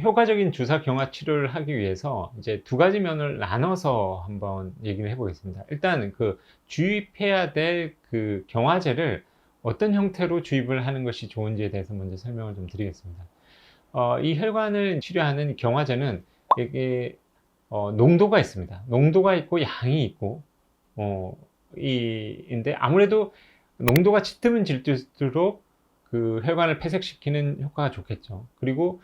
효과적인 주사 경화 치료를 하기 위해서 이제 두 가지 면을 나눠서 한번 얘기를 해 보겠습니다. 일단 그 주입해야 될 그 경화제를 어떤 형태로 주입을 하는 것이 좋은지에 대해서 먼저 설명을 좀 드리겠습니다. 이 혈관을 치료하는 경화제는 이게 농도가 있습니다. 농도가 있고 양이 있고 인데 아무래도 농도가 짙으면 짙을수록 그 혈관을 폐색시키는 효과가 좋겠죠. 그리고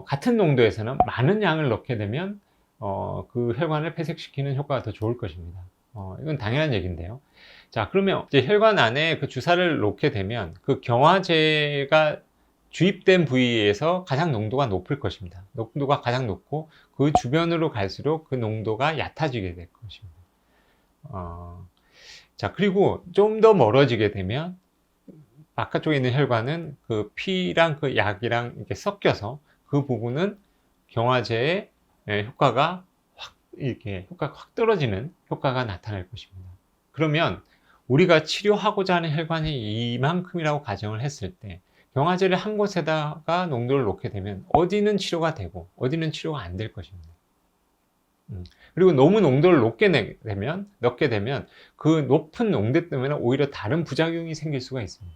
같은 농도에서는 많은 양을 넣게 되면 그 혈관을 폐색시키는 효과가 더 좋을 것입니다. 이건 당연한 얘기인데요. 자, 그러면 이제 혈관 안에 그 주사를 놓게 되면 그 경화제가 주입된 부위에서 가장 농도가 높을 것입니다. 농도가 가장 높고 그 주변으로 갈수록 그 농도가 얕아지게 될 것입니다. 자, 그리고 좀 더 멀어지게 되면 바깥쪽에 있는 혈관은 그 피랑 그 약이랑 이렇게 섞여서 그 부분은 경화제의 효과가 효과가 확 떨어지는 효과가 나타날 것입니다. 그러면 우리가 치료하고자 하는 혈관이 이만큼이라고 가정을 했을 때 경화제를 한 곳에다가 농도를 놓게 되면 어디는 치료가 되고 어디는 치료가 안 될 것입니다. 그리고 너무 농도를 넣게 되면 그 높은 농도 때문에 오히려 다른 부작용이 생길 수가 있습니다.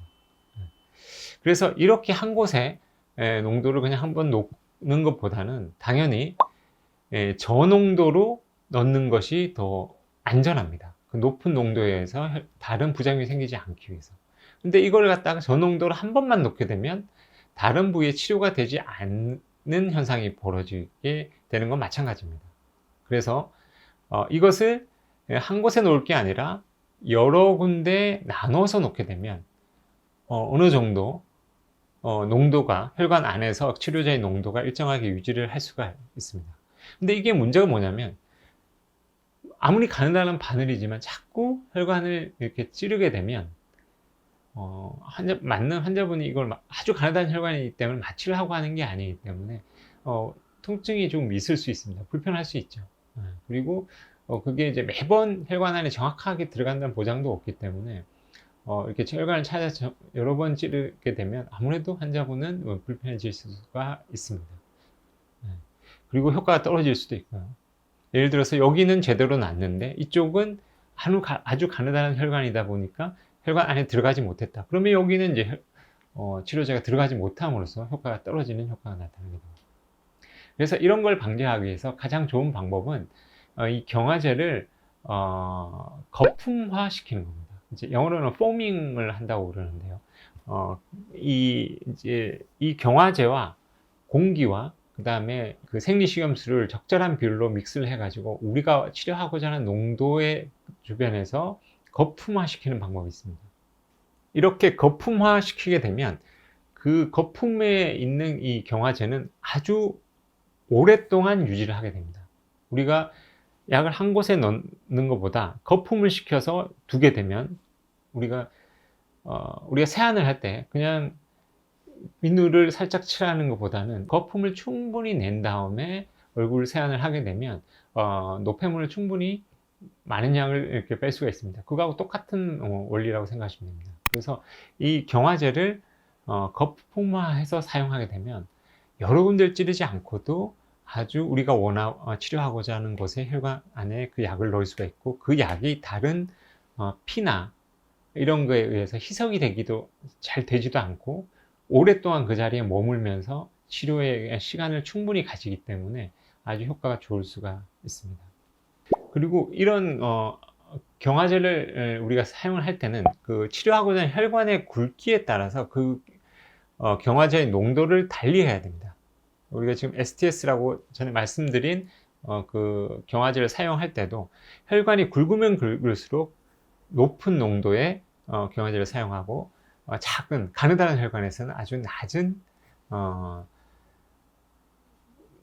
그래서 이렇게 한 곳에 농도를 그냥 한번 놓는 것보다는 당연히 저농도로 넣는 것이 더 안전합니다. 그 높은 농도에서 다른 부작용이 생기지 않기 위해서. 근데 이걸 갖다가 저농도로 한 번만 놓게 되면 다른 부위에 치료가 되지 않는 현상이 벌어지게 되는 건 마찬가지입니다. 그래서 이것을 한 곳에 놓을 게 아니라 여러 군데 나눠서 놓게 되면 어느 정도 농도가 혈관 안에서 치료제의 농도가 일정하게 유지를 할 수가 있습니다. 근데 이게 문제가 뭐냐면 아무리 가느다란 바늘이지만 자꾸 혈관을 이렇게 찌르게 되면 맞는 환자분이 이걸 아주 가느다란 혈관이기 때문에 마취를 하고 하는 게 아니기 때문에 통증이 좀 있을 수 있습니다. 불편할 수 있죠. 그리고 그게 이제 매번 혈관 안에 정확하게 들어간다는 보장도 없기 때문에 이렇게 혈관을 찾아서 여러 번 찌르게 되면 아무래도 환자분은 불편해질 수가 있습니다. 그리고 효과가 떨어질 수도 있고요. 예를 들어서 여기는 제대로 났는데 이쪽은 아주 가느다란 혈관이다 보니까 혈관 안에 들어가지 못했다. 그러면 여기는 이제 치료제가 들어가지 못함으로써 효과가 떨어지는 효과가 나타나게 됩니다. 그래서 이런 걸 방지하기 위해서 가장 좋은 방법은 이 경화제를 거품화 시키는 겁니다. 이제 영어로는 포밍을 한다고 그러는데요. 이 경화제와 공기와 그 다음에 그 생리식염수를 적절한 비율로 믹스를 해가지고 우리가 치료하고자 하는 농도의 주변에서 거품화 시키는 방법이 있습니다. 이렇게 거품화 시키게 되면 그 거품에 있는 이 경화제는 아주 오랫동안 유지를 하게 됩니다. 우리가 약을 한 곳에 넣는 것보다 거품을 시켜서 두게 되면 우리가 세안을 할 때 그냥 비누를 살짝 칠하는 것보다는 거품을 충분히 낸 다음에 얼굴 세안을 하게 되면 노폐물을 충분히 많은 양을 이렇게 뺄 수가 있습니다. 그거하고 똑같은 원리라고 생각하시면 됩니다. 그래서 이 경화제를 거품화해서 사용하게 되면 여러 군데를 찌르지 않고도 아주 우리가 치료하고자 하는 곳에 혈관 안에 그 약을 넣을 수가 있고 그 약이 다른 피나 이런 거에 의해서 희석이 잘 되지도 않고 오랫동안 그 자리에 머물면서 치료의 시간을 충분히 가지기 때문에 아주 효과가 좋을 수가 있습니다. 그리고 이런 경화제를 우리가 사용을 할 때는 그 치료하고자 하는 혈관의 굵기에 따라서 그 경화제의 농도를 달리 해야 됩니다. 우리가 지금 STS라고 전에 말씀드린 그 경화제를 사용할 때도 혈관이 굵으면 굵을수록 높은 농도의 경화제를 사용하고 작은 가느다란 혈관에서는 아주 낮은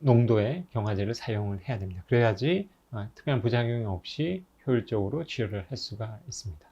농도의 경화제를 사용을 해야 됩니다. 그래야지 특별한 부작용이 없이 효율적으로 치료를 할 수가 있습니다.